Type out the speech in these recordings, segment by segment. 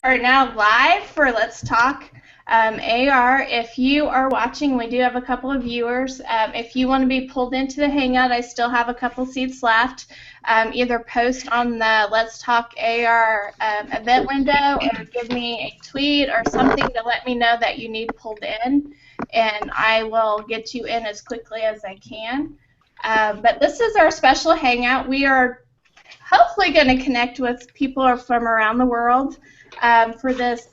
are now live for Let's Talk AR. If you are watching, we do have a couple of viewers. If you want to be pulled into the Hangout, I still have a couple seats left. Either post on the Let's Talk AR event window or give me a tweet or something to let me know that you need pulled in, and I will get you in as quickly as I can. But this is our special Hangout. We are hopefully going to connect with people from around the world for this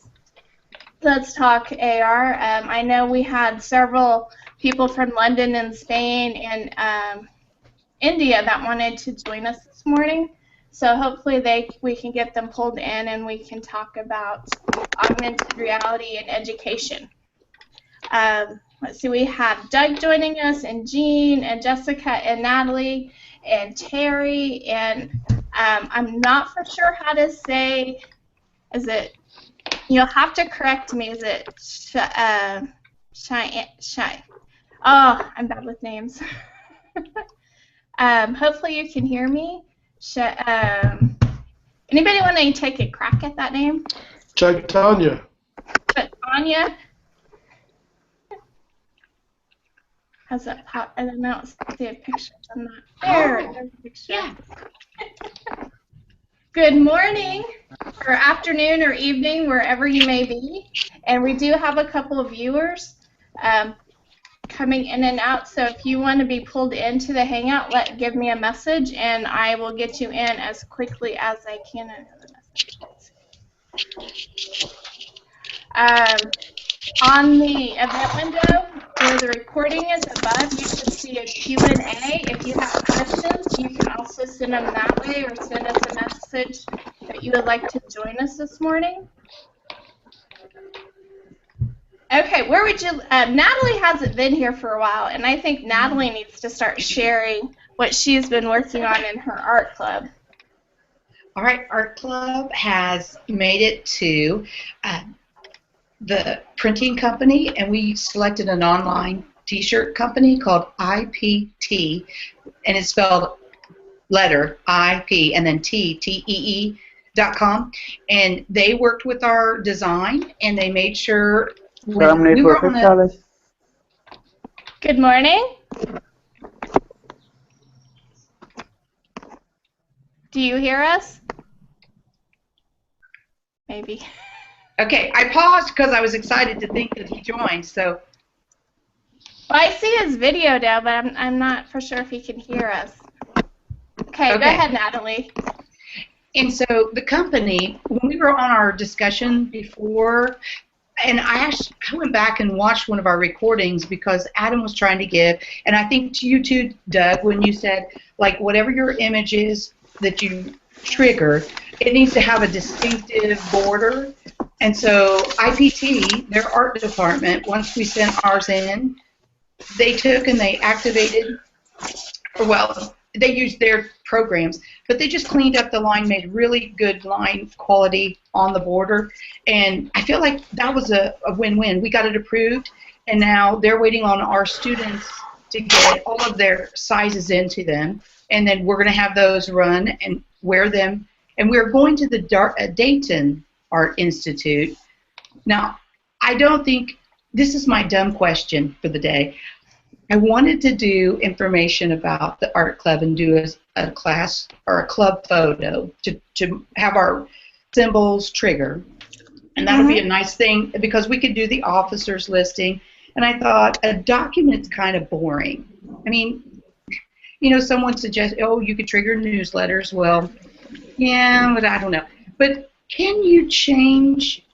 Let's Talk AR. I know we had several people from London and Spain and India that wanted to join us this morning. So hopefully we can get them pulled in and we can talk about augmented reality and education. Let's see, we have Doug joining us, and Jean, and Jessica, and Natalie, and Terry, and I'm not for sure how to say, is it, you'll have to correct me, is it Shy? Oh, I'm bad with names. Hopefully you can hear me. Anybody want to take a crack at that name? Chaitanya. Chaitanya? How's that pop? I don't know. See a picture. I'm not there. There's a picture. Yeah. Good morning, or afternoon, or evening, wherever you may be. And we do have a couple of viewers coming in and out. So if you want to be pulled into the Hangout, give me a message, and I will get you in as quickly as I can. Another message. On the event window, where the recording is above, you should see a Q&A. If you have questions, you can also send them that way, or send us a message that you would like to join us this morning. Okay, where would you, Natalie hasn't been here for a while, and I think Natalie needs to start sharing what she's been working on in her art club. All right, art club has made it to the printing company, and we selected an online t-shirt company called IPT, and it's spelled letter IP and then TEE.com, and they worked with our design, and they made sure when we were on the... Good morning. Do you hear us? Maybe. Okay, I paused because I was excited to think that he joined, so... Well, I see his video now, but I'm not for sure if he can hear us. Okay, go ahead, Natalie. And so the company, when we were on our discussion before, and I went back and watched one of our recordings because Adam was trying to give, and I think to you too, Doug, when you said, like, whatever your image is that you trigger, it needs to have a distinctive border. And so IPT, their art department, once we sent ours in, they took and they activated, well, they used their programs, but they just cleaned up the line, made really good line quality on the border, and I feel like that was a win-win. We got it approved, and now they're waiting on our students to get all of their sizes into them, and then we're going to have those run and wear them, and we're going to the Dayton Art Institute. Now, I don't think, this is my dumb question for the day. I wanted to do information about the art club and do a class or a club photo to have our symbols trigger. And that would be a nice thing because we could do the officers listing. And I thought a document's kind of boring. I mean, you know, someone suggests, oh, you could trigger newsletters. Well, yeah, but I don't know. But can you change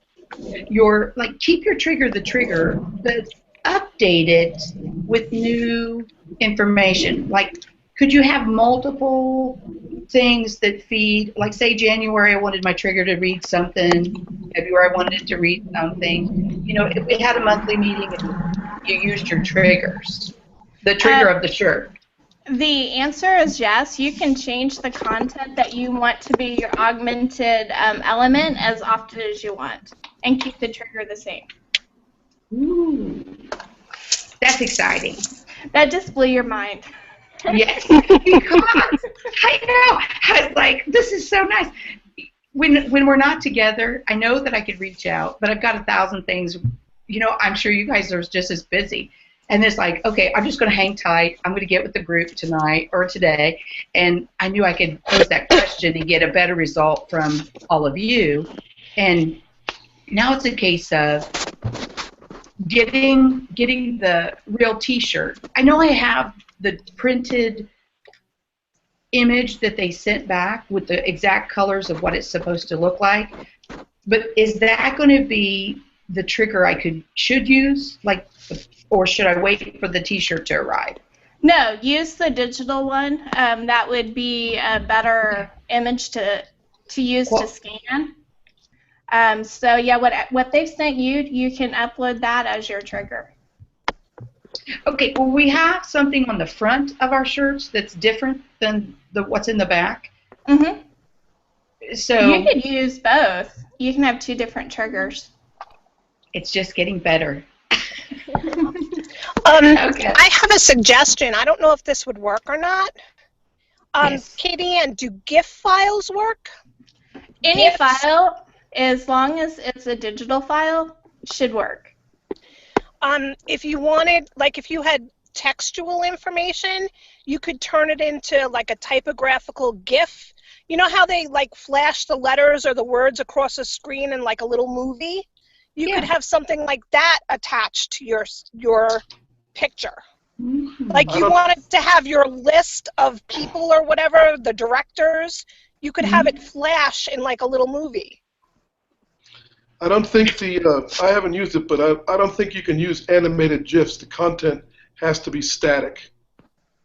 your, like, keep your trigger the trigger, but update it with new information? Like, could you have multiple things that feed, like, say January I wanted my trigger to read something, February I wanted it to read something. You know, if we had a monthly meeting and you used your triggers, the trigger of the shirt. The answer is yes. You can change the content that you want to be your augmented element as often as you want and keep the trigger the same. Ooh, that's exciting. That just blew your mind. Yes, because I know. I was like, this is so nice. when we're not together, I know that I could reach out, but I've got 1,000 things. You know, I'm sure you guys are just as busy. And it's like, okay, I'm just going to hang tight. I'm going to get with the group tonight or today. And I knew I could pose that question and get a better result from all of you. And now it's a case of getting the real T-shirt. I know I have the printed image that they sent back with the exact colors of what it's supposed to look like, but is that going to be the trigger I should use, like, or should I wait for the T-shirt to arrive? No, use the digital one. That would be a better image to use to scan. So yeah, what they've sent you, you can upload that as your trigger. Okay, well, we have something on the front of our shirts that's different than what's in the back. Mm-hmm. So you could use both. You can have 2 different triggers. It's just getting better. Okay. I have a suggestion. I don't know if this would work or not. Yes. Katie Ann, do GIF files work? Any GIFs? file, as long as it's a digital file, should work. If you wanted, like if you had textual information, you could turn it into like a typographical GIF. You know how they like flash the letters or the words across a screen in like a little movie? You could have something like that attached to your picture. Mm-hmm. Like you wanted to have your list of people or whatever, the directors, you could have it flash in like a little movie. I don't think I haven't used it, but I don't think you can use animated GIFs. The content has to be static.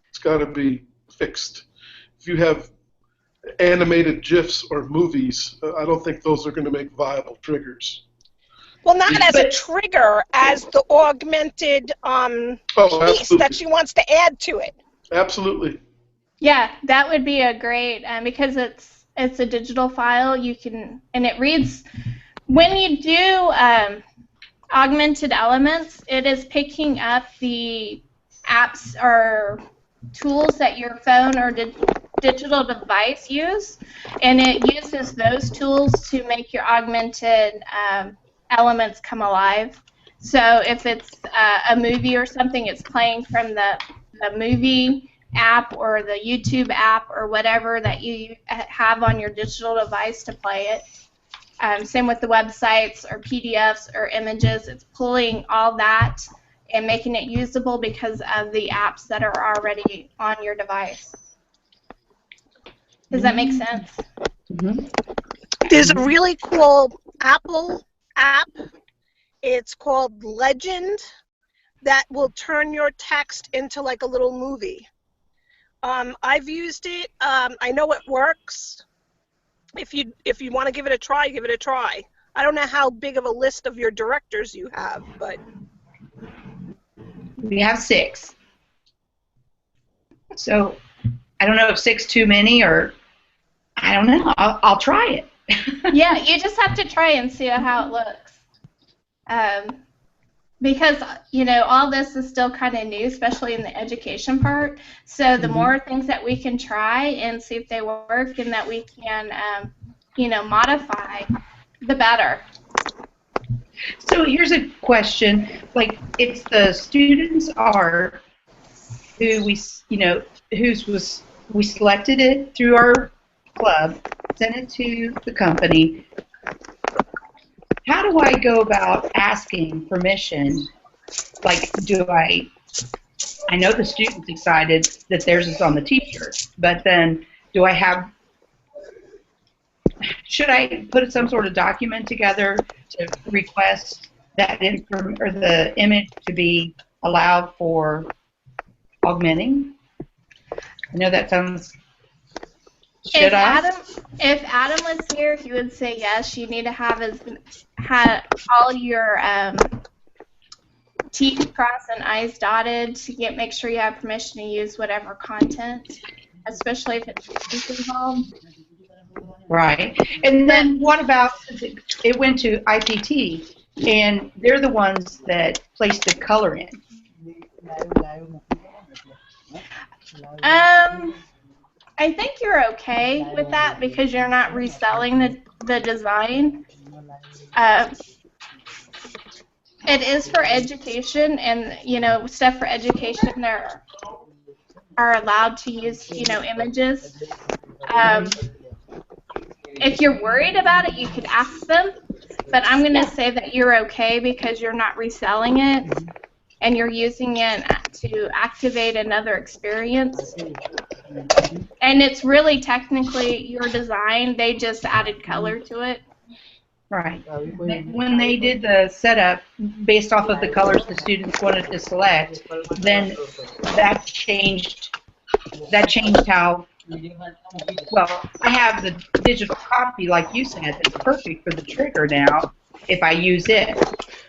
It's got to be fixed. If you have animated GIFs or movies, I don't think those are going to make viable triggers. Well, not as a trigger, as the augmented piece that she wants to add to it. Absolutely. Yeah, that would be a great, because it's a digital file. You can, and it reads. When you do augmented elements, it is picking up the apps or tools that your phone or digital device use, and it uses those tools to make your augmented elements come alive. So if it's a movie or something, it's playing from the movie app or the YouTube app or whatever that you have on your digital device to play it. Same with the websites or PDFs or images. It's pulling all that and making it usable because of the apps that are already on your device. Does that make sense? Mm-hmm. There's a really cool Apple app. It's called Legend that will turn your text into like a little movie. I've used it. I know it works. If you want to give it a try, give it a try. I don't know how big of a list of your directors you have, but we have 6. So I don't know if 6 too many or I don't know. I'll try it. Yeah, you just have to try and see how it looks. Because, you know, all this is still kind of new, especially in the education part. So the more things that we can try and see if they work and that we can, you know, modify, the better. So here's a question. Like, it's the students are who we selected it through our club, sent it to the company. How do I go about asking permission? Like, I know the student's excited that theirs is on the T-shirt, but then should I put some sort of document together to request that or the image to be allowed for augmenting? I know that sounds. If Adam was here, he would say yes. You need to have all your T's crossed and I's dotted to make sure you have permission to use whatever content, especially if it's involved. Right. And then what about it went to IPT, and they're the ones that placed the color in? I think you're okay with that because you're not reselling the design. It is for education, and stuff for education. There are allowed to use images. If you're worried about it, you could ask them. But I'm going to say that you're okay because you're not reselling it, and you're using it to activate another experience. And it's really technically your design. They just added color to it. Right. When they did the setup based off of the colors the students wanted to select, then that changed how, well, I have the digital copy, like you said, that's perfect for the trigger now if I use it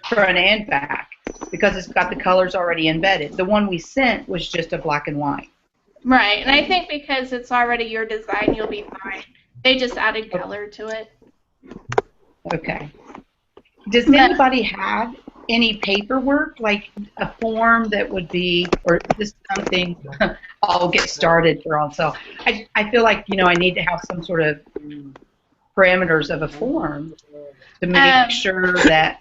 front and back because it's got the colors already embedded. The one we sent was just a black and white. Right, and I think because it's already your design, you'll be fine. They just added color to it. Okay. Does anybody have any paperwork, like a form that would be, or just something I'll get started for also? I feel like, I need to have some sort of parameters of a form to make sure that...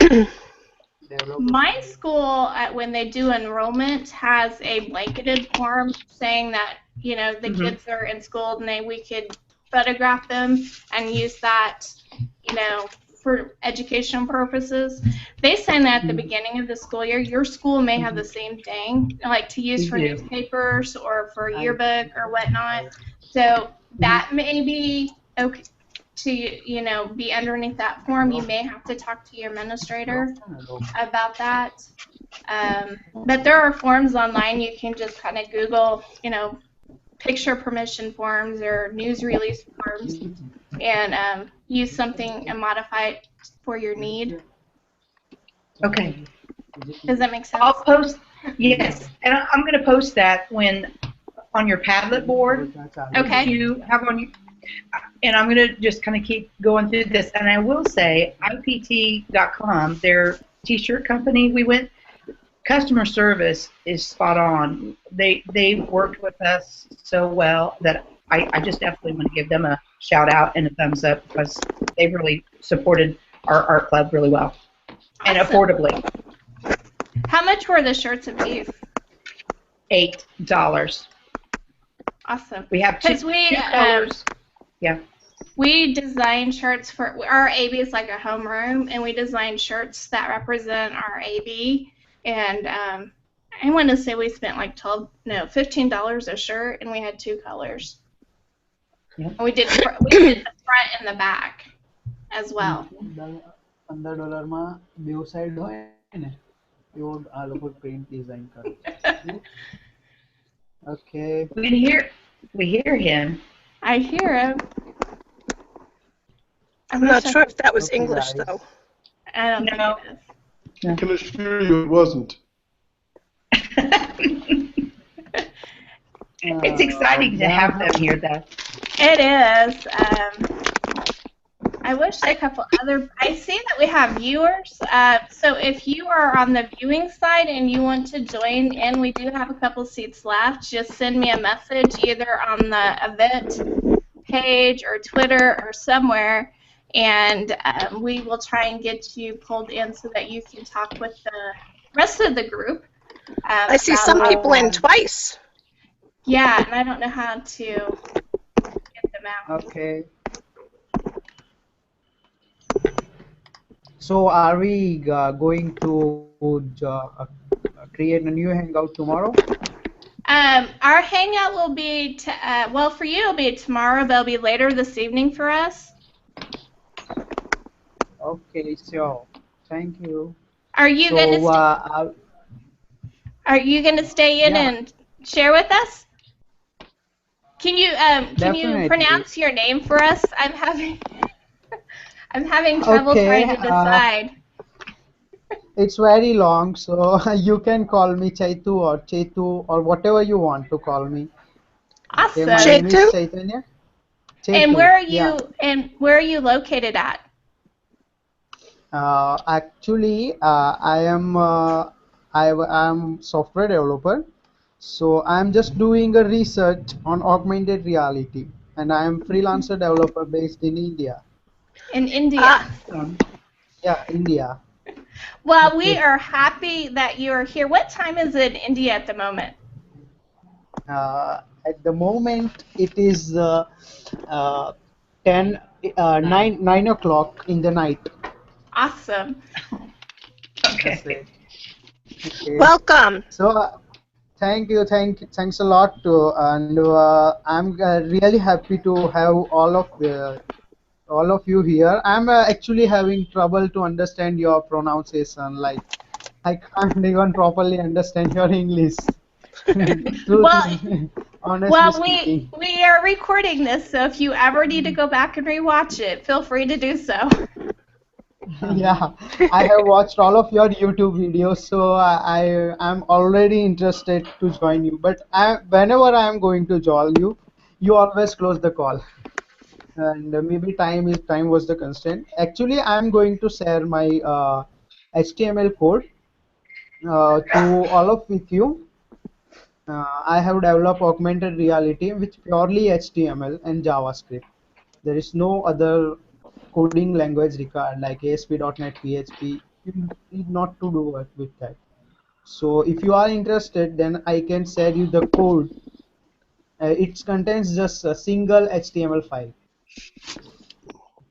My school, when they do enrollment, has a blanketed form saying that, the kids are in school and we could photograph them and use that, for educational purposes. They send that at the beginning of the school year. Your school may have the same thing, like to use for newspapers or for yearbook or whatnot. So that may be okay to, be underneath that form. You may have to talk to your administrator about that. But there are forms online. You can just kind of Google, picture permission forms or news release forms and use something and modify it for your need. Okay. Does that make sense? I'll post, yes, and I'm going to post that on your Padlet board. Okay. You have on, and I'm going to just kind of keep going through this. And I will say, IPT.com, their T-shirt company, customer service is spot on. They worked with us so well that I just definitely want to give them a shout out and a thumbs up because they really supported our art club really well and affordably. How much were the shirts of beef? $8. Awesome. We have two colors. Yeah. We design shirts for our AB is like a homeroom, and we design shirts that represent our AB. And I want to say we spent like $15 a shirt, and we had two colors. Yeah. And we did the front and the back as well. $15 માં બેવ side હોય ને એવો આ લોકો print design કરે. Okay. We hear him. I hear him. I'm not sure if that was English though. I don't know. I can assure you it wasn't. It's exciting to have them here, though. It is. I wish a couple other. I see that we have viewers. So if you are on the viewing side and you want to join in, we do have a couple seats left. Just send me a message either on the event page or Twitter or somewhere, and we will try and get you pulled in so that you can talk with the rest of the group. I see some people in twice. Yeah, and I don't know how to get them out. Okay. So are we going to create a new hangout tomorrow? Our hangout will be, well, for you it'll be tomorrow, but it'll be later this evening for us. Okay, sure. Thank you. Are you going to stay in and share with us? Can you pronounce your name for us? I'm having trouble trying to decide. It's very long, so you can call me Chaitu or Chetu or whatever you want to call me. Awesome. Okay, my name is Chaitanya. Chetu. And where are you located at? Actually, I am software developer. So I'm just doing a research on augmented reality, and I am freelancer developer based in India. In India. Ah, Yeah, India. Well, we Okay. are happy that you are here. What time is it in India at the moment? At the moment, it is uh, 10, 9 o'clock in the night. Awesome. That's Okay. it. Okay. welcome. So, thanks a lot. And I'm really happy to have all of you here. I'm actually having trouble to understand your pronunciation. Like, I can't even properly understand your English. Well, Truthfully, honestly well, we speaking. we are recording this, so if you ever need to go back and rewatch it, feel free to do so. Yeah, I have watched all of your YouTube videos, so I'm already interested to join you. But whenever I am going to join you, you always close the call, and maybe time was the constraint. Actually, I am going to share my HTML code to all of with you. I have developed augmented reality with purely HTML and JavaScript. There is no other coding language required like ASP.NET, PHP. You need not to do it with that. So if you are interested, then I can share you the code. It contains just a single HTML file.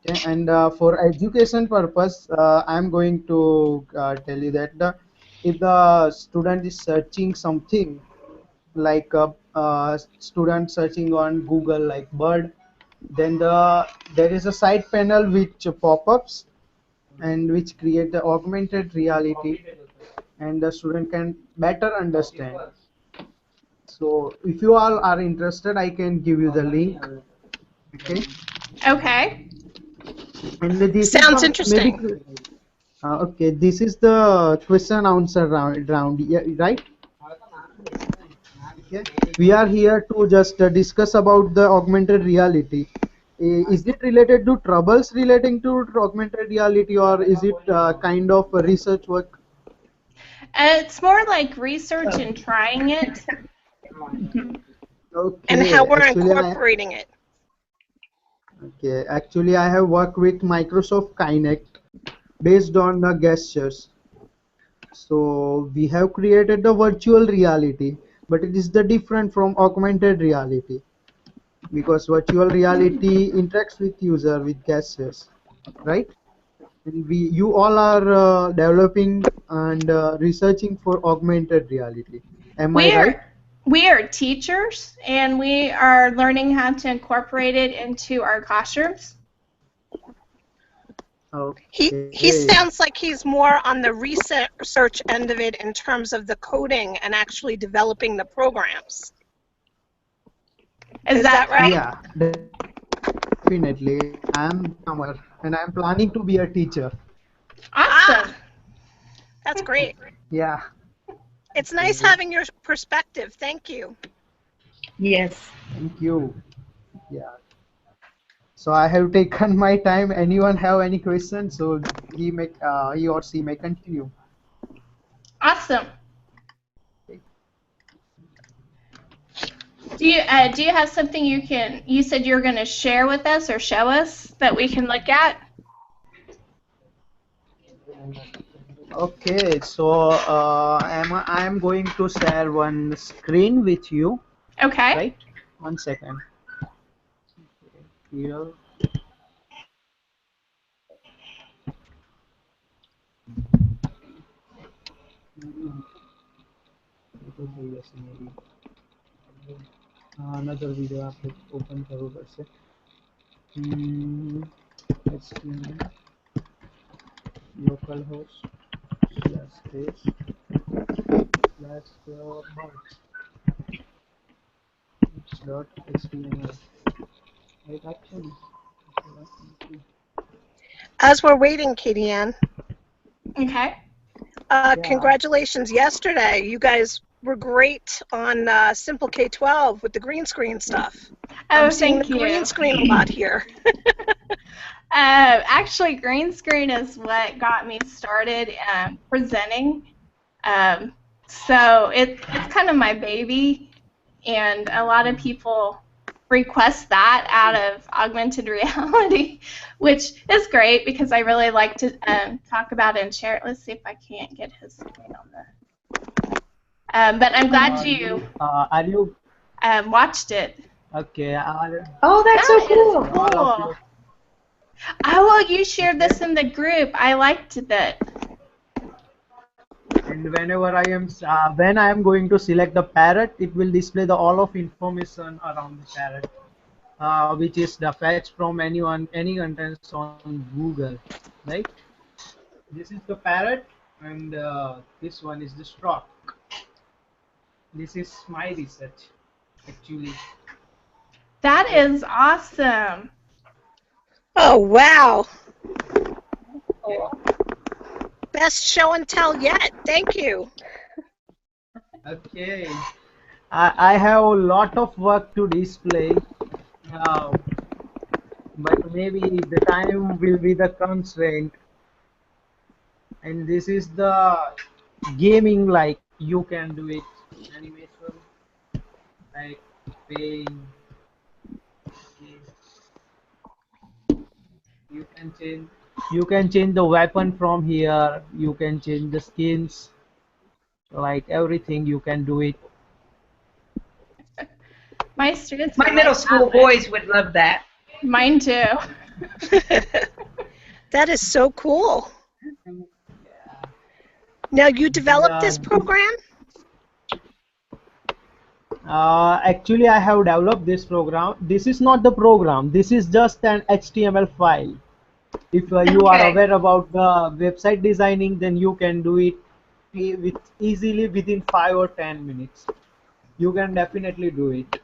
Okay? And for education purpose, I'm going to tell you that if the student is searching something like a student searching on Google like bird, then there is a side panel which pop-ups and which create the augmented reality, and the student can better understand. So if you all are interested, I can give you the link. Okay, Okay. and this is Sounds the maybe interesting. okay, this is the question answer round, yeah, right? Okay, we are here to just discuss about the augmented reality. Is it related to troubles relating to augmented reality, or is it kind of a research work? It's more like research and trying it. And how Okay, we're incorporating it. actually I have worked with Microsoft Kinect based on the gestures. So we have created the virtual reality, but it is the different from augmented reality because virtual reality interacts with user with gestures, right? And you all are developing and researching for augmented reality. Am I We right? are we are teachers, and we are learning how to incorporate it into our classrooms. He Okay. sounds like he's more on the research end of it in terms of the coding and actually developing the programs. Is that that right? correct? Yeah, definitely. I'm programmer and I'm planning to be a teacher. Ah, Awesome. that's great. Yeah. It's nice Okay. having your perspective. Thank you. Yes. Thank you. Yeah. So I have taken my time. Anyone have any questions? So he or she may continue. Awesome. Do you have something you said you were going to share with us or show us that we can look at? Okay. So I'm going to share one screen with you. Okay. Right. 1 second. Here. another video आप open करो उधर से. Let's localhost /space /birds .html. Right, actually. As we're waiting, Katie Ann, Okay. Yeah. congratulations yesterday. You guys were great on Simple K-12 with the green screen stuff. Oh, I'm seeing thank the you. green screen a lot here. Actually, green screen is what got me started presenting. So it's kind of my baby, and a lot of people request that out of augmented reality, which is great because I really like to talk about it and share it. Let's see if I can't get his screen on the. But I'm glad you Are you watched it. okay? Oh, that's so That is cool. All of cool. you. Oh, well, you shared this in the group. I liked that. And whenever when I am going to select the parrot, it will display the all of information around the parrot, which is the fetch from any contents on Google, right? This is the parrot, and this one is the stork. This is my research, actually. That is awesome. Oh, wow. Okay. Best show and tell yet. Thank you. Okay. I have a lot of work to display, uh, but maybe the time will be the constraint. And this is the gaming, like you can do it animation, like playing. Okay. You can change the weapon from here. You can change the skins, like everything. You can do it. My students My would like middle school that. boys would love that. Mine too. That is so cool. Now, you developed this program? Actually, I have developed this program. This is not the program. This is just an HTML file. If you are Okay. aware about the website designing, then you can do it with easily within 5 or 10 minutes. You can definitely do it.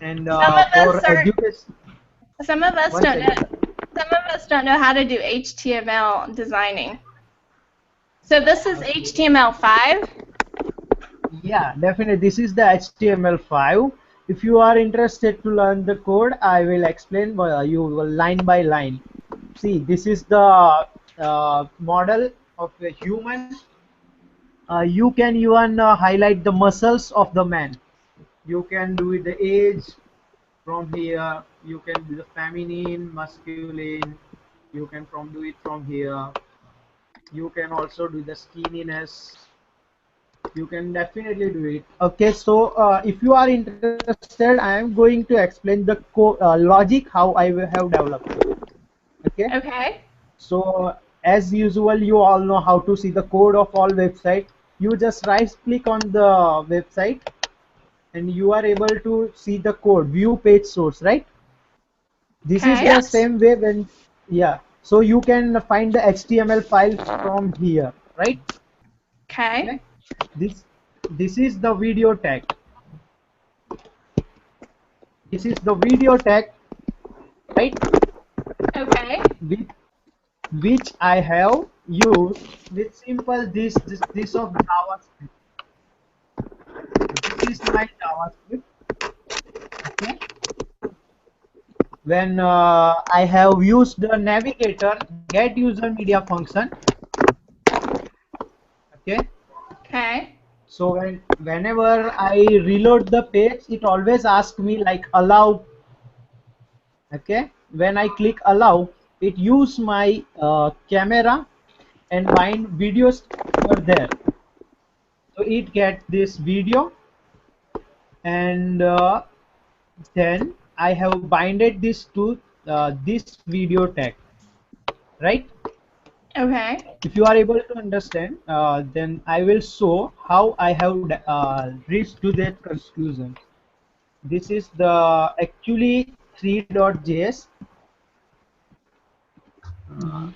And Some of for us are. education, Some of us one don't know. second. Some of us don't know how to do HTML designing. So this is Okay. HTML5. Yeah, definitely. This is the HTML5. If you are interested to learn the code, I will explain you line by line. See, this is the model of a human. You can even highlight the muscles of the man. You can do the age from here. You can do the feminine, masculine. You can do it from here. You can also do the skinniness. You can definitely do it. Okay, so if you are interested, I am going to explain the logic how I have developed it. Okay, Okay. so as usual, you all know how to see the code of all website. You just right click on the website and you are able to see the code, view page source, right? This is Okay. the Yes. same way when, yeah, so you can find the HTML files from here, right? Okay. Okay, this is the video tag. This is the video tag, right? Okay. With which I have used with simple this of JavaScript. This is my JavaScript. Okay. When I have used the navigator get user media function. Okay. Okay. So whenever I reload the page, it always asks me like allow. Okay. When I click allow, it use my camera and bind videos over there. So it get this video, and then I have binded this to this video tag, right? Okay. If you are able to understand, then I will show how I have reached to that conclusion. This is the actually 3.js. Uh,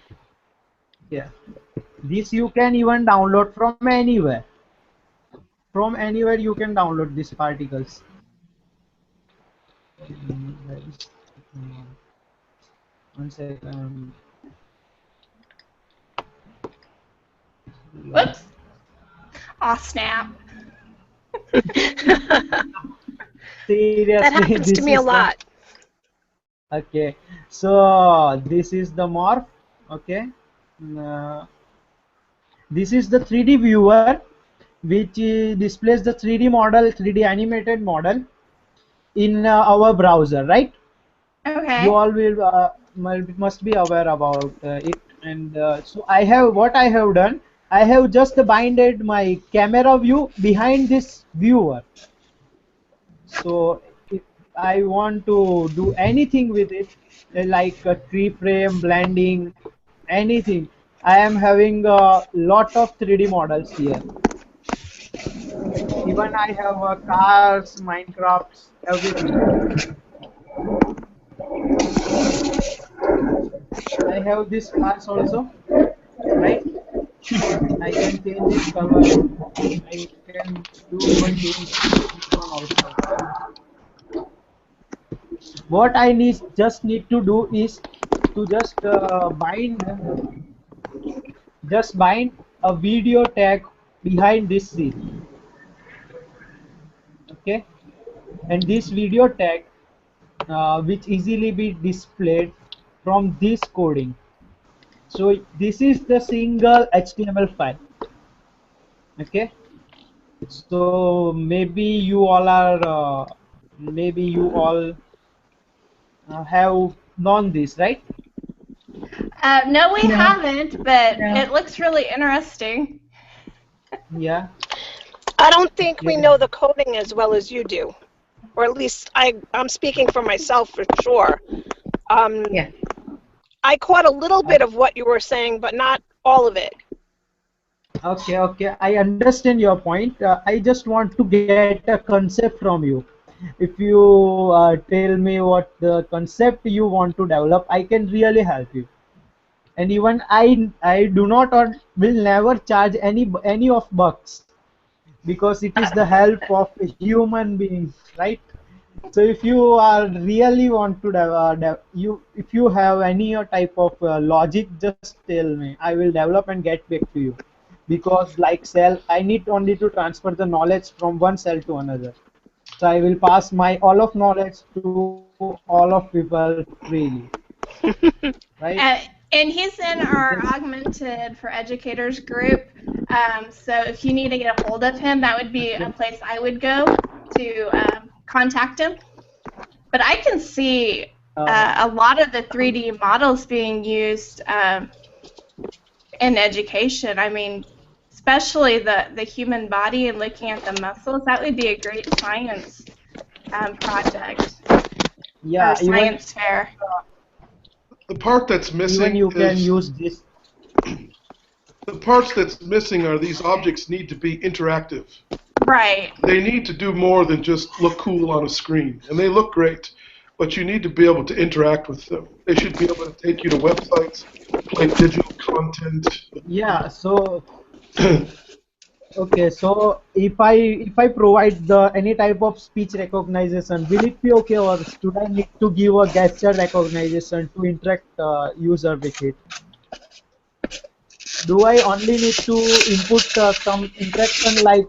yeah, this you can even download from anywhere. From anywhere you can download these particles. One second. Whoops. Aw, snap. That Seriously, happens to this me a is the lot. okay. So this is the morph. Okay. Uh, This is the 3D viewer, which displays the 3D model, 3D animated model in our browser, right? You Okay. all will must be aware about it. And so I have, what I have done, I have just binded my camera view behind this viewer. So if I want to do anything with it, like a tree frame, blending, anything, I am having a lot of 3D models here. Even I have cars, Minecrafts, everything. I have this cars also, right? I can change its color. I can do even change this one also. What I need to do is to just bind a video tag behind this scene, okay? And this video tag, which easily be displayed from this coding. So this is the single HTML file, okay? So maybe you all have known this, right? No, we No. haven't, but No. it looks really interesting. Yeah. I don't think we Okay. know the coding as well as you do, or at least I'm speaking for myself for sure. Yeah. I caught a little bit of what you were saying, but not all of it. Okay, okay. I understand your point. I just want to get a concept from you. If you tell me what the concept you want to develop, I can really help you. And even I do not or will never charge any of bucks, because it is the help of a human being, right? So if you are really want to if you have any type of logic, just tell me. I will develop and get back to you. Because like cell, I need only to transfer the knowledge from one cell to another. So I will pass my all of knowledge to all of people freely, right? And he's in Just our Augmented for Educators group. So if you need to get a hold of him, that would be a place I would go to contact him. But I can see a lot of the 3D models being used in education. I mean, especially the human body and looking at the muscles. That would be a great science project or yeah, science fair. The part that's even missing you can is use this. the parts that's missing are these objects need to be interactive. Right. They need to do more than just look cool on a screen, and they look great, but you need to be able to interact with them. They should be able to take you to websites, play digital content. Yeah, so okay, so if I provide the any type of speech recognition, will it be okay, or should I need to give a gesture recognition to interact user with it? Do I only need to input some interaction like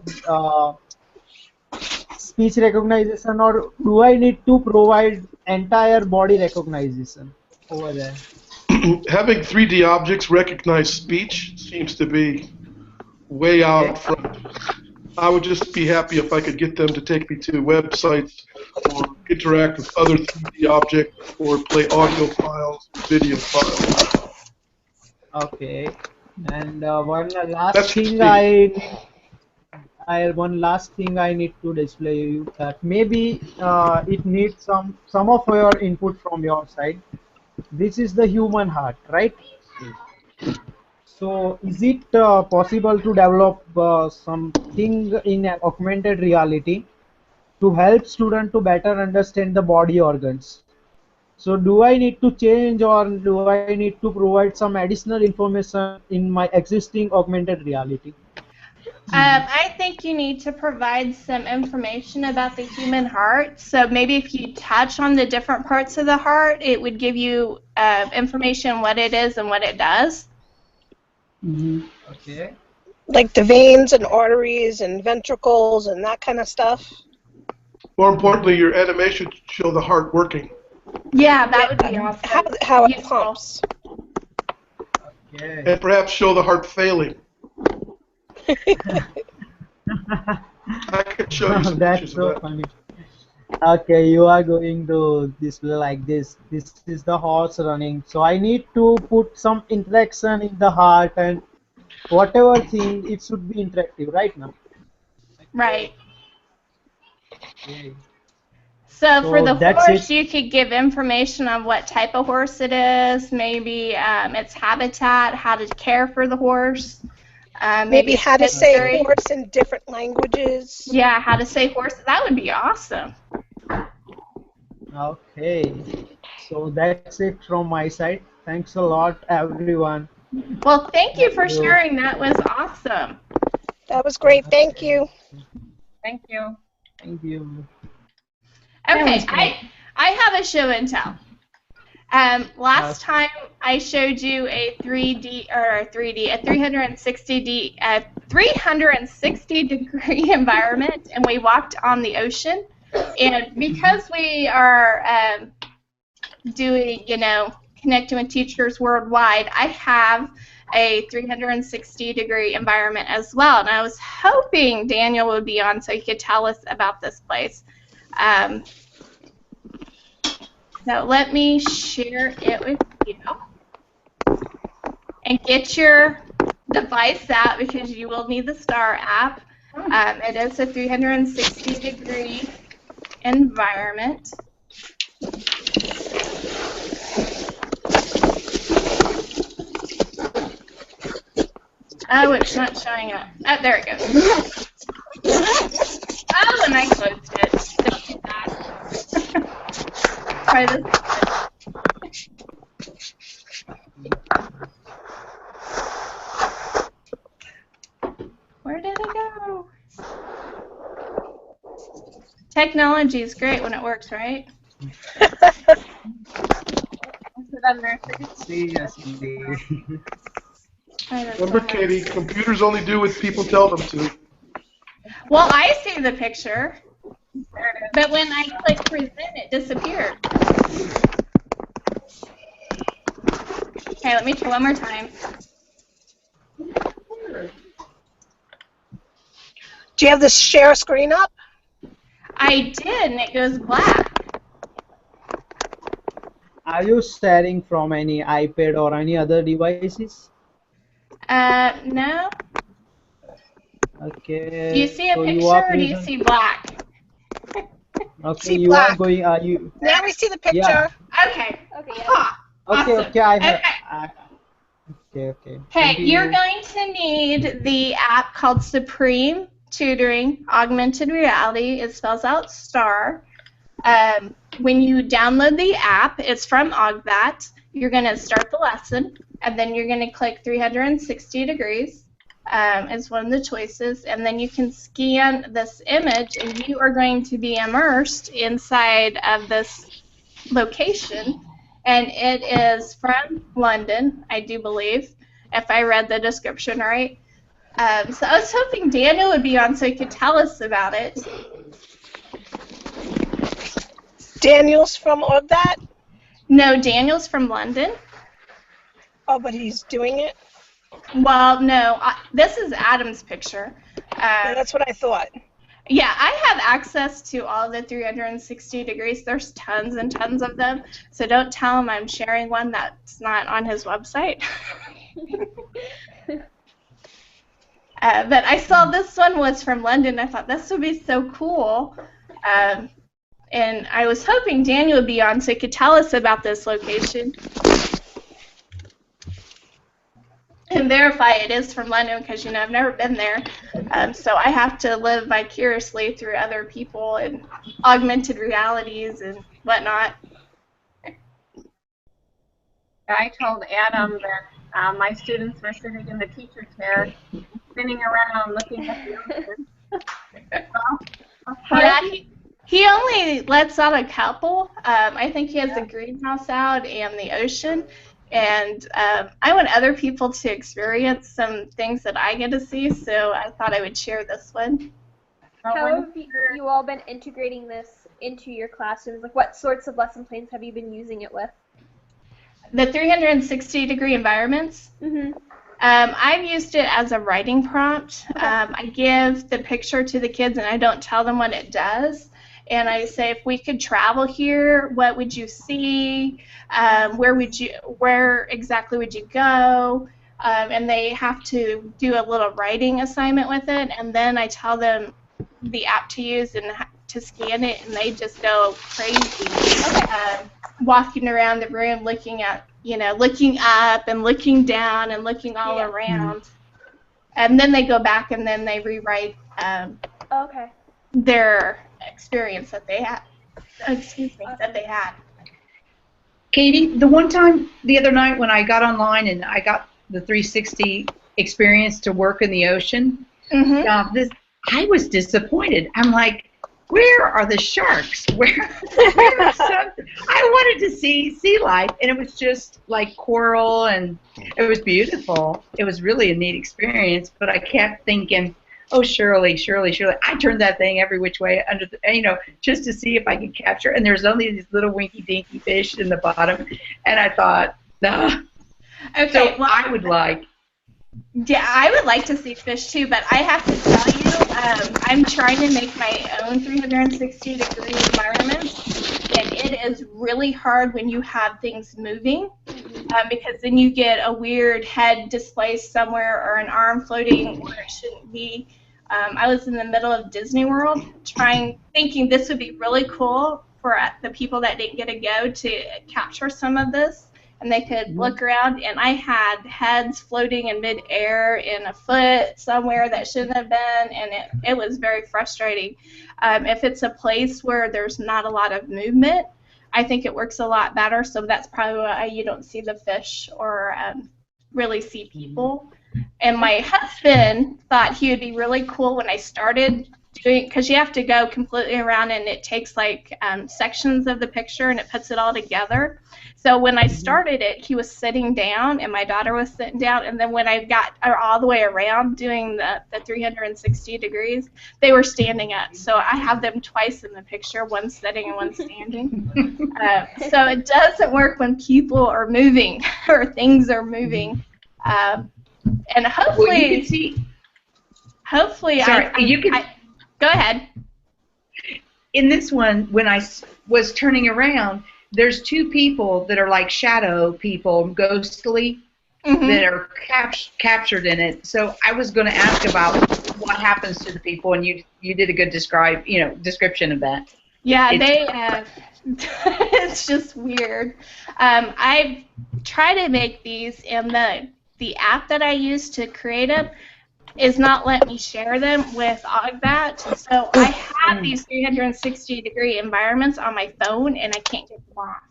speech recognition, or do I need to provide entire body recognition over there? Having 3D objects recognize speech seems to be way Okay. out front. I would just be happy if I could get them to take me to websites or interact with other 3D objects or play audio files, video files. Okay. And one last That's thing me. one last thing I need to display you, that maybe it needs some of your input from your side. This is the human heart, right? So is it possible to develop something in augmented reality to help student to better understand the body organs? So do I need to change, or do I need to provide some additional information in my existing augmented reality? I think you need to provide some information about the human heart. So maybe if you touch on the different parts of the heart, it would give you information what it is and what it does. Okay. Like the veins and arteries and ventricles and that kind of stuff. More importantly, your animation should show the heart working. Yeah, that would be awesome. How it Useful. pumps. Okay. And perhaps show the heart failing. I could show you some That's pictures of so that. funny. Okay, you are going to display like this. This is the horse running. So I need to put some interaction in the heart and whatever thing, it should be interactive right now. Right. Okay. So for So the that's it. horse, you could give information on what type of horse it is, maybe its habitat, how to care for the horse, Maybe its how to say history. horse in different languages. Yeah, how to say horse. That would be awesome. Okay. So that's it from my side. Thanks a lot, everyone. Well, thank you Thank for you. sharing. That was awesome. That was great. Thank Okay. you. Thank you. Thank you. That Okay, was great. I have a show and tell. Last time I showed you a 3D or a 360 degree environment, and we walked on the ocean. And because we are doing, connecting with teachers worldwide, I have a 360 degree environment as well. And I was hoping Daniel would be on so he could tell us about this place. So let me share it with you. And get your device out because you will need the STAR app. It is a 360 degree environment. Oh, it's not showing up. Oh, there it goes. Oh, and I closed it. Don't do that. Try this again. Where did it go? Technology is great when it works, right? Is it on there? Seriously. Try this Remember, one more. Katie, computers only do what people tell them to. Well, I see the picture, but when I click present, it disappeared. Okay, let me try one more time. Do you have the share screen up? I did, and it goes black. Are you sharing from any iPad or any other devices? No. Okay. Do you see a So you picture are or do you present. see black? Okay, See you are black. going. You. Now we see the picture. Yeah. Okay. Okay, yeah. Huh. Okay. Awesome. Okay. I have. Okay. Okay. Okay. Okay, you're Continue. going to need the app called Supreme Tutoring Augmented Reality. It spells out STAR. When you download the app, it's from Augvat. You're going to start the lesson, and then you're going to click 360 degrees is one of the choices, and then you can scan this image, and you are going to be immersed inside of this location, and it is from London, I do believe, if I read the description right. So I was hoping Daniel would be on so he could tell us about it. Daniel's from that. No, Daniel's from London. Oh, but he's doing it. Well, no, this is Adam's picture. Yeah, that's what I thought. Yeah, I have access to all the 360 degrees. There's tons and tons of them, so don't tell him I'm sharing one that's not on his website. But I saw this one was from London. I thought this would be so cool. And I was hoping Daniel would be on so he could tell us about this location and verify it is from London because, I've never been there. So I have to live vicariously through other people and augmented realities and whatnot. I told Adam that my students were sitting in the teacher chair, spinning around looking at the ocean. Yeah, he only lets out a couple. I think he has the greenhouse out and the ocean. And I want other people to experience some things that I get to see, so I thought I would share this one. How have you all been integrating this into your classrooms? Like, what sorts of lesson plans have you been using it with? The 360 degree environments. Mm-hmm. I've used it as a writing prompt. I give the picture to the kids and I don't tell them what it does. And I say, if we could travel here, what would you see? Where exactly would you go? And they have to do a little writing assignment with it. And then I tell them the app to use and to scan it, and they just go crazy, walking around the room, looking up and looking down and looking all around. And then they go back and then they rewrite their experience that they had. That they had. Katie, the one time the other night when I got online and I got the 360 experience to work in the ocean, I was disappointed. I'm like, where are the sharks? Where are something? I wanted to see sea life, and it was just like coral, and it was beautiful. It was really a neat experience, but I kept thinking, oh, Shirley. I turned that thing every which way under the, just to see if I could capture. And there's only these little winky-dinky fish in the bottom, and I thought, nah. Okay, so well, I would like. Yeah, I would like to see fish too, but I have to tell you, I'm trying to make my own 360-degree environments, and it is really hard when you have things moving, because then you get a weird head displaced somewhere or an arm floating where it shouldn't be. I was in the middle of Disney World thinking this would be really cool for the people that didn't get to go to capture some of this. And they could look around, and I had heads floating in midair in a foot somewhere that shouldn't have been, and it was very frustrating. If it's a place where there's not a lot of movement, I think it works a lot better, so that's probably why you don't see the fish or really see people. And my husband thought he would be really cool when I started doing, because you have to go completely around, and it takes like sections of the picture, and it puts it all together. So when I started it, he was sitting down, and my daughter was sitting down, and then when I got all the way around doing the 360 degrees, they were standing up. So I have them twice in the picture, one sitting and one standing. So it doesn't work when people are moving or things are moving. And hopefully, well, you can see. Hopefully, go ahead. In this one, when I was turning around, there's two people that are like shadow people, ghostly, that are captured in it. So I was going to ask about what happens to the people, and you did a good description of that. Yeah, it's just weird. I've tried to make these, and the app that I use to create them is not letting me share them with Augmented. So I have these 360-degree environments on my phone, and I can't get them off.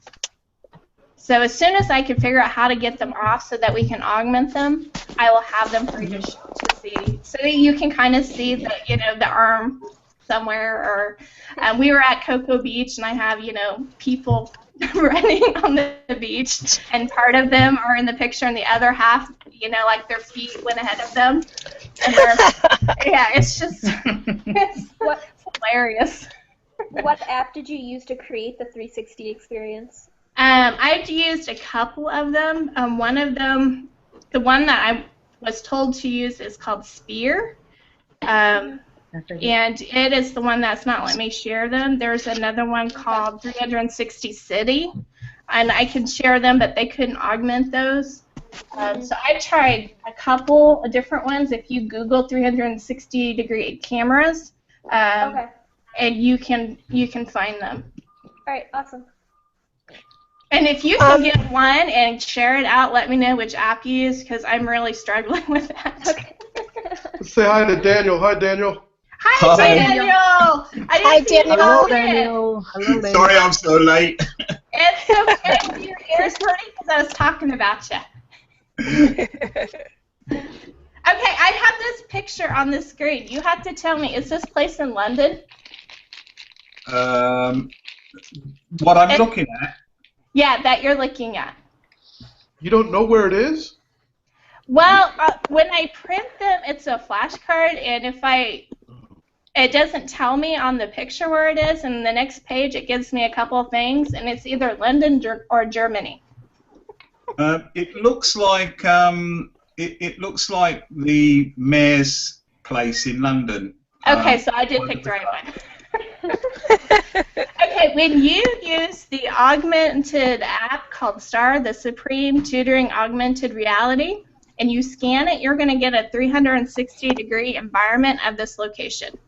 So as soon as I can figure out how to get them off so that we can augment them, I will have them for you to see. So that you can kind of see the arm somewhere. Or we were at Cocoa Beach, and I have people running on the beach, and part of them are in the picture, and the other half, like their feet went ahead of them. And it's just it's hilarious. What app did you use to create the 360 experience? I've used a couple of them. One of them, the one that I was told to use, is called Sphere. And it is the one that's not letting me share them. There's another one called 360 City, and I can share them, but they couldn't augment those. So I tried a couple of different ones. If you Google 360-degree cameras, and you can find them. All right, awesome. And if you can get one and share it out, let me know which app you use, because I'm really struggling with that. Okay. Let's say hi to Daniel. Hi, Daniel. Hi, Daniel. Hi, Daniel. Hello, Daniel. Hello, Daniel. Sorry I'm so late. It's okay. Your ears hurting because I was talking about you. Okay, I have this picture on the screen. You have to tell me, is this place in London? What I'm looking at? Yeah, that you're looking at. You don't know where it is? Well, when I print them, it's a flashcard, and it doesn't tell me on the picture where it is, and the next page it gives me a couple of things, and it's either London or Germany. It looks like it looks like the mayor's place in London. Okay, so I did pick the right one. Okay, when you use the augmented app called STAR, the Supreme Tutoring Augmented Reality, and you scan it, you're going to get a 360-degree environment of this location.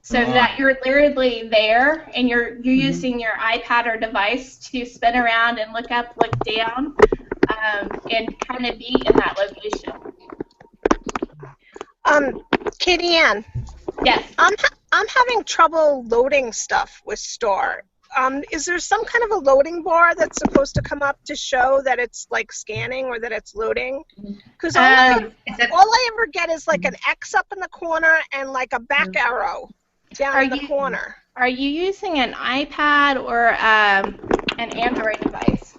So that you're literally there, and you're using your iPad or device to spin around and look up, look down, and kind of be in that location. Katie Ann. Yes. I'm having trouble loading stuff with STAR. Is there some kind of a loading bar that's supposed to come up to show that it's like scanning or that it's loading? Because all I ever get is like an X up in the corner and like a back arrow down in the corner. Are you using an iPad or an Android device?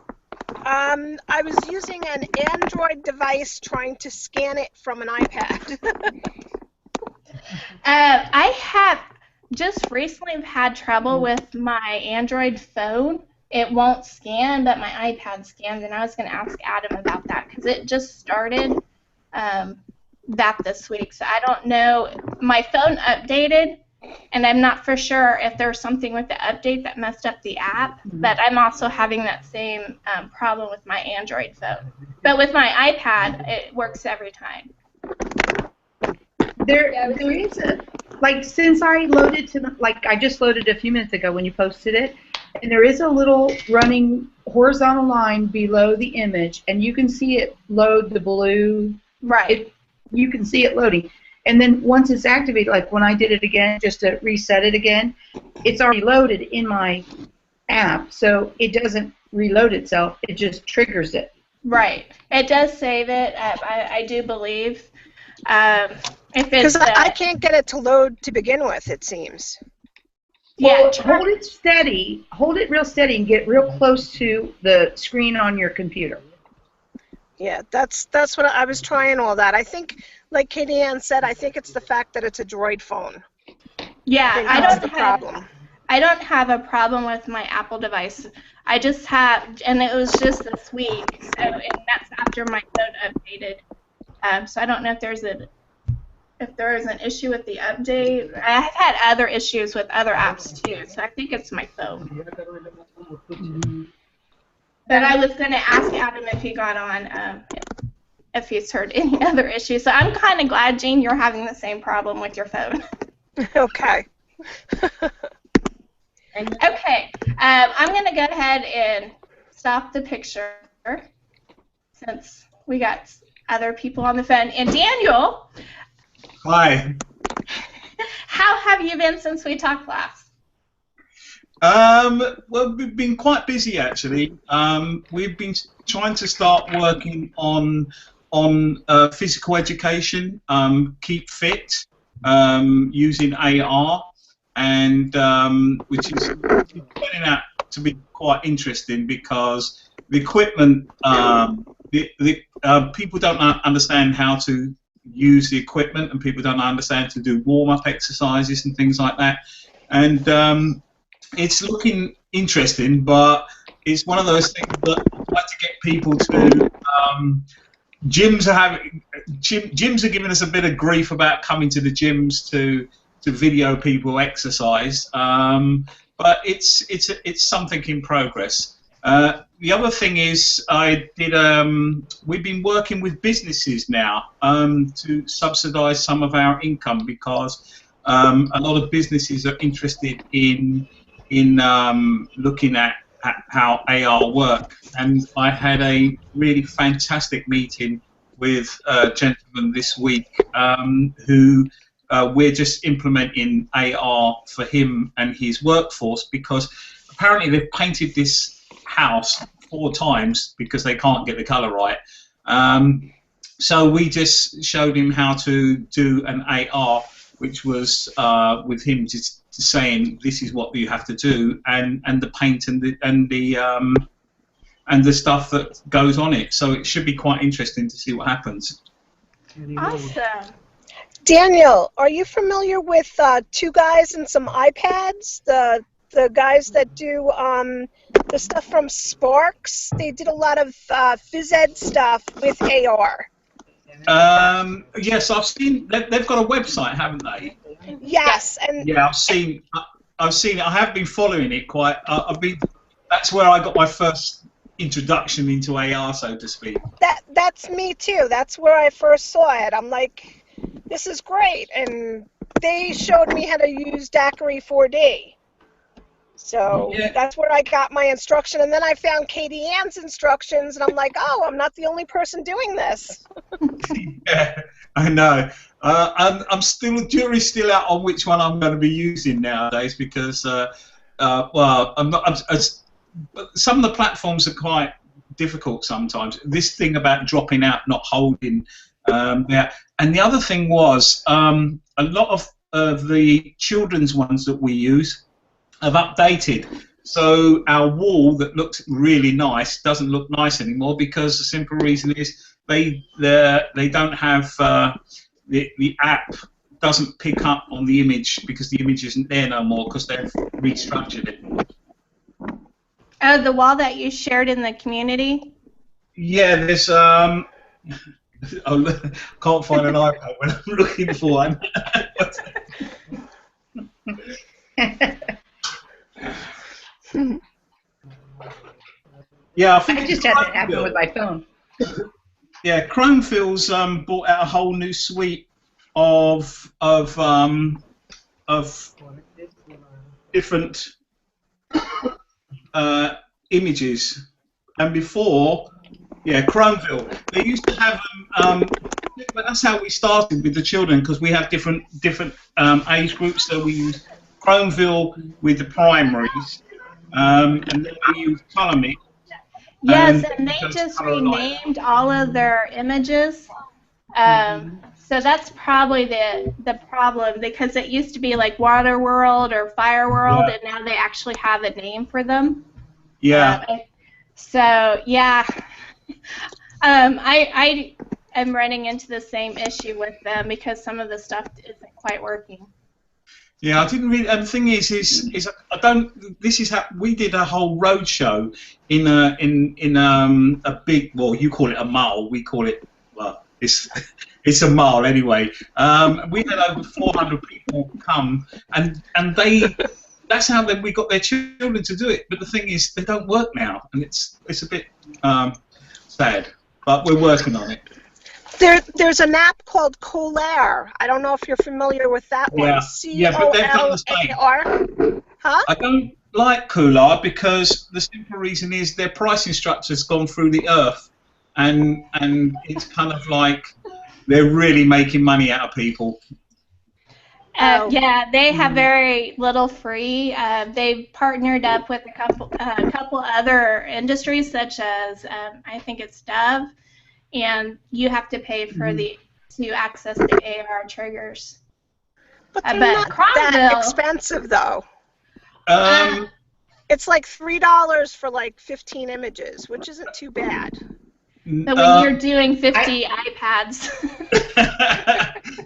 I was using an Android device trying to scan it from an iPad. I have just recently had trouble with my Android phone. It won't scan, but my iPad scans, and I was going to ask Adam about that because it just started that this week. So I don't know. My phone updated, and I'm not for sure if there's something with the update that messed up the app, but I'm also having that same problem with my Android phone. But with my iPad, it works every time. There is a, like, since I loaded to the, like, I just loaded a few minutes ago when you posted it, and there is a little running horizontal line below the image, and you can see it load the blue. Right. You can see it loading. And then once it's activated, like when I did it again, just to reset it again, it's already loaded in my app, so it doesn't reload itself. It just triggers it. Right. It does save it, I do believe. Because I can't get it to load to begin with, it seems. Well, hold it steady, hold it real steady, and get real close to the screen on your computer. Yeah, that's what I was trying all that. I think, like Katie Ann said, I think it's the fact that it's a Droid phone. Yeah, I don't have a problem with my Apple device. I just have, and it was just this week, so and that's after my phone updated. So I don't know if there is an issue with the update. I've had other issues with other apps too, so I think it's my phone. But I was going to ask Adam if he got on, if he's heard any other issues. So I'm kind of glad, Jean, you're having the same problem with your phone. Okay. Okay. I'm going to go ahead and stop the picture since we got other people on the phone. And Daniel. Hi. How have you been since we talked last? Well, we've been quite busy actually. We've been trying to start working on physical education, keep fit, using AR, and which is turning out to be quite interesting because the equipment, people don't understand how to use the equipment, and people don't understand to do warm-up exercises and things like that, and it's looking interesting, but it's one of those things that I'd like to get people to. Gyms are giving us a bit of grief about coming to the gyms to video people exercise, but it's something in progress. The other thing is we've been working with businesses now to subsidise some of our income because a lot of businesses are interested in looking at how AR work, and I had a really fantastic meeting with a gentleman this week who we're just implementing AR for him and his workforce because apparently they've painted this house 4 times because they can't get the colour right. So we just showed him how to do an AR, which was with him just saying this is what you have to do, and the paint and the stuff that goes on it. So it should be quite interesting to see what happens. Awesome. Daniel, are you familiar with 2 Guys and Some iPads? The the guys that do the stuff from Sparks. They did a lot of phys ed stuff with AR. Yes, I've seen. They've got a website, haven't they? Yes, and yeah, I've seen it. I have been following it quite. I've been. That's where I got my first introduction into AR, so to speak. That's me too. That's where I first saw it. I'm like, this is great, and they showed me how to use Daiquiri 4D. So that's where I got my instruction, and then I found Katie Ann's instructions, and I'm like, oh, I'm not the only person doing this. Yeah, I know. I'm still, jury's still out on which one I'm going to be using nowadays because, well, I'm not. Some of the platforms are quite difficult sometimes. This thing about dropping out, not holding, there. And the other thing was a lot of the children's ones that we use have updated. So our wall that looks really nice doesn't look nice anymore because the simple reason is they don't have the app doesn't pick up on the image because the image isn't there no more because they've restructured it. Oh, the wall that you shared in the community? Yeah, there's I can't find an iPad when I'm looking for one. Yeah, I just had that happen with my phone. Yeah, Chromefield's brought out a whole new suite of different images, and before, yeah, Chromeville. They used to have but that's how we started with the children because we have different age groups. So we use Chromeville with the primaries, and then we use ColorMix. Yes, and they just renamed all of their images. So that's probably the problem because it used to be like Water World or Fire World, and now they actually have a name for them. Yeah. So yeah, I am running into the same issue with them because some of the stuff isn't quite working. Yeah, I didn't really. And the thing is I don't. This is how we did a whole road show in a big. Well, you call it a mall. We call it. Well, it's a mall anyway. We had over 400 people come, and they. That's how we got their children to do it. But the thing is, they don't work now, and it's a bit sad. But we're working on it. There's an app called Colair. I don't know if you're familiar with that one. Yeah, but they've done the same. Huh? I don't like Colair because the simple reason is their pricing structure's gone through the earth, and it's kind of like they're really making money out of people. Yeah, they have very little free. They've partnered up with a couple other industries, such as I think it's Dove, and you have to pay for to access the AR triggers. But they're not that expensive, though. It's like $3 for like 15 images, which isn't too bad. But when you're doing 50 iPads.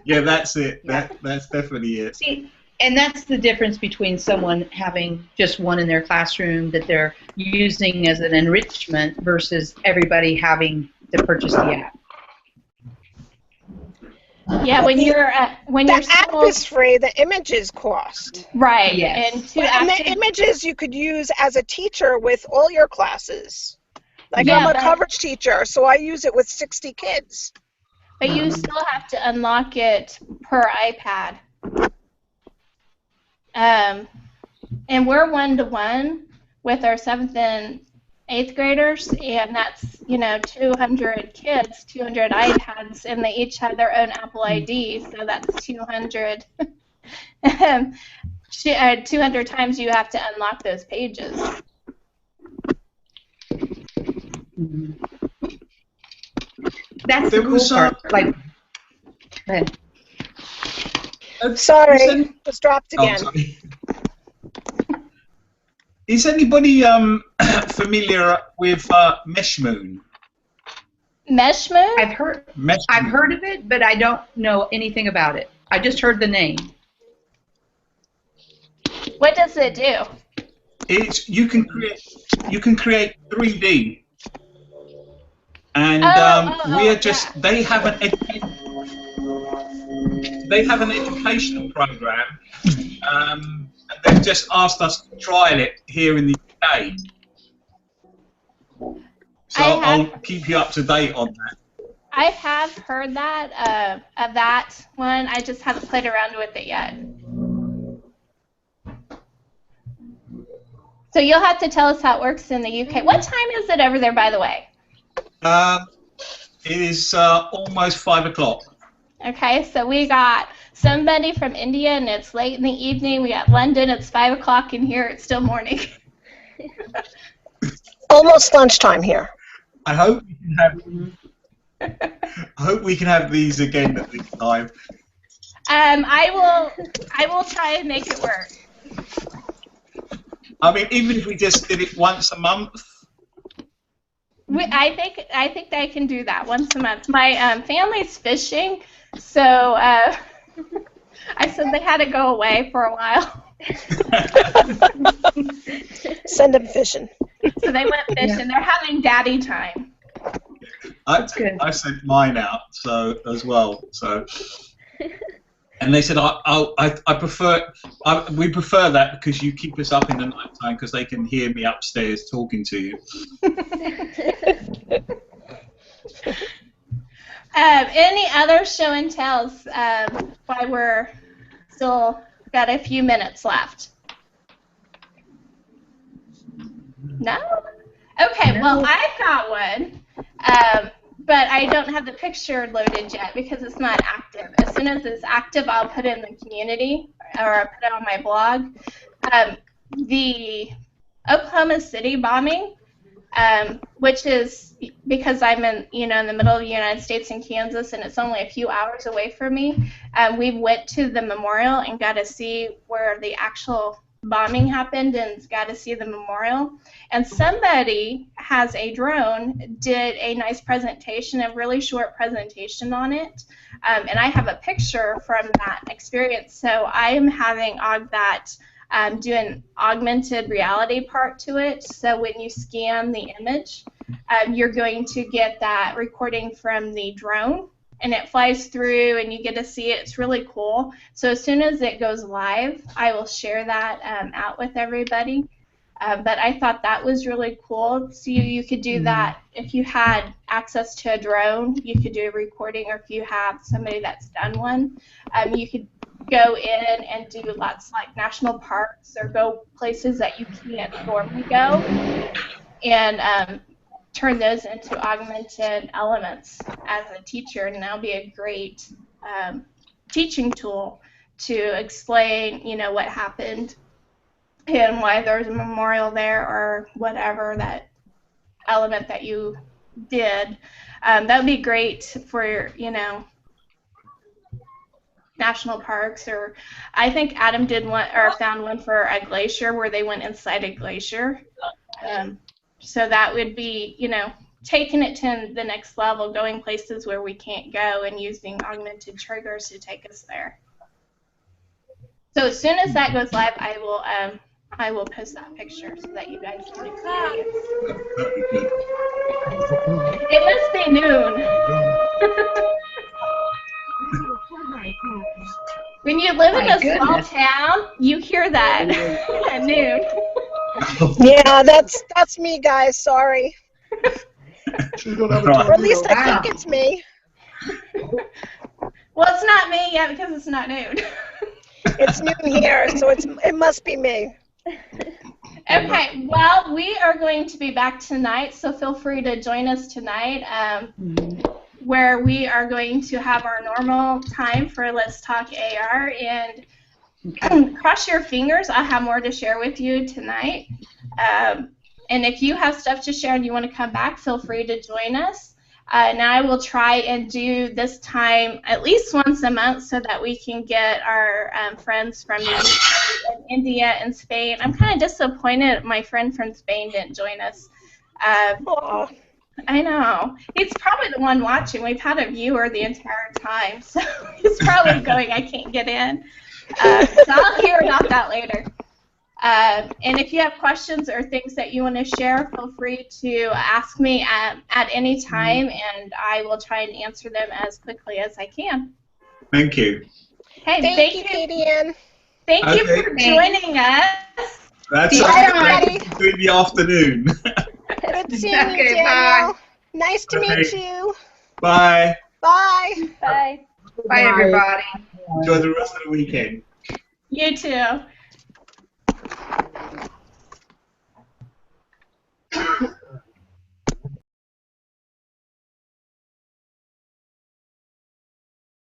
Yeah, that's it. That's definitely it. See, and that's the difference between someone having just one in their classroom that they're using as an enrichment versus everybody having to purchase the app. Yeah, when you're the app is free, the images cost. Right. Yes. And the images you could use as a teacher with all your classes. Like I'm a coverage teacher, so I use it with 60 kids. But you still have to unlock it per iPad. And we're 1-to-1 with our 7th and 8th graders, and that's 200 kids, 200 iPads, and they each have their own Apple ID, so that's 200. 200 times you have to unlock those pages. That's the cool part. Like, sorry, just dropped again. Is anybody familiar with Meshmoon? Meshmoon? I've heard of it, but I don't know anything about it. I just heard the name. What does it do? It's you can create 3D, and we're just they have an educational program, and they've just asked us to trial it here in the UK. So I'll keep you up to date on that. I have heard that of that one. I just haven't played around with it yet. So you'll have to tell us how it works in the UK. What time is it over there, by the way? It is almost 5 o'clock. Okay, so we got somebody from India, and it's late in the evening. We got London, it's 5 o'clock, and here it's still morning. Almost lunchtime here. I hope we can have these again at this time. I will try and make it work. I mean, even if we just did it once a month. I think I can do that once a month. My family's fishing, so I said they had to go away for a while. Send them fishing. So they went fishing. Yeah. They're having daddy time. I sent mine out as well. So, and they said I prefer we prefer that because you keep us up in the night time because they can hear me upstairs talking to you. Any other show and tells while we're still got a few minutes left? No? Okay, well, I've got one, but I don't have the picture loaded yet because it's not active. As soon as it's active, I'll put it in the community or I'll put it on my blog. The Oklahoma City bombing, which is because I'm in the middle of the United States in Kansas, and it's only a few hours away from me. We went to the memorial and got to see where the actual bombing happened and got to see the memorial. And somebody has a drone, did a nice presentation, a really short presentation on it. And I have a picture from that experience. So I am having do an augmented reality part to it. So when you scan the image, you're going to get that recording from the drone, and it flies through, and you get to see it. It's really cool. So as soon as it goes live, I will share that out with everybody. But I thought that was really cool. So you could do that if you had access to a drone. You could do a recording, or if you have somebody that's done one, you could go in and do lots like national parks or go places that you can't normally go, and turn those into augmented elements as a teacher, and that'll be a great teaching tool to explain, what happened and why there's a memorial there or whatever that element that you did. That would be great for, national parks, or I think Adam did one or found one for a glacier where they went inside a glacier. So that would be, taking it to the next level, going places where we can't go and using augmented triggers to take us there. So as soon as that goes live, I will post that picture so that you guys can experience. It must be noon. When you live in a small town, you hear that at noon. Yeah, that's me, guys. Sorry. Or at least I think it's me. Well, it's not me yet because it's not noon. It's noon here, so it must be me. Okay, well, we are going to be back tonight, so feel free to join us tonight, where we are going to have our normal time for Let's Talk AR, and cross your fingers. I'll have more to share with you tonight. And if you have stuff to share and you want to come back, feel free to join us. And I will try and do this time at least once a month so that we can get our friends from India and Spain. I'm kind of disappointed my friend from Spain didn't join us. I know. He's probably the one watching. We've had a viewer the entire time, so he's probably going, I can't get in. So I'll hear about that later. And if you have questions or things that you want to share, feel free to ask me at any time, and I will try and answer them as quickly as I can. Thank you. Hey, Thank you, Katie Ann. Thank you for joining us. That's Bye, everybody. in the afternoon. Good seeing you, Danielle. Nice to meet you. Bye. Bye. Bye. Bye, everybody. Enjoy the rest of the weekend. You too.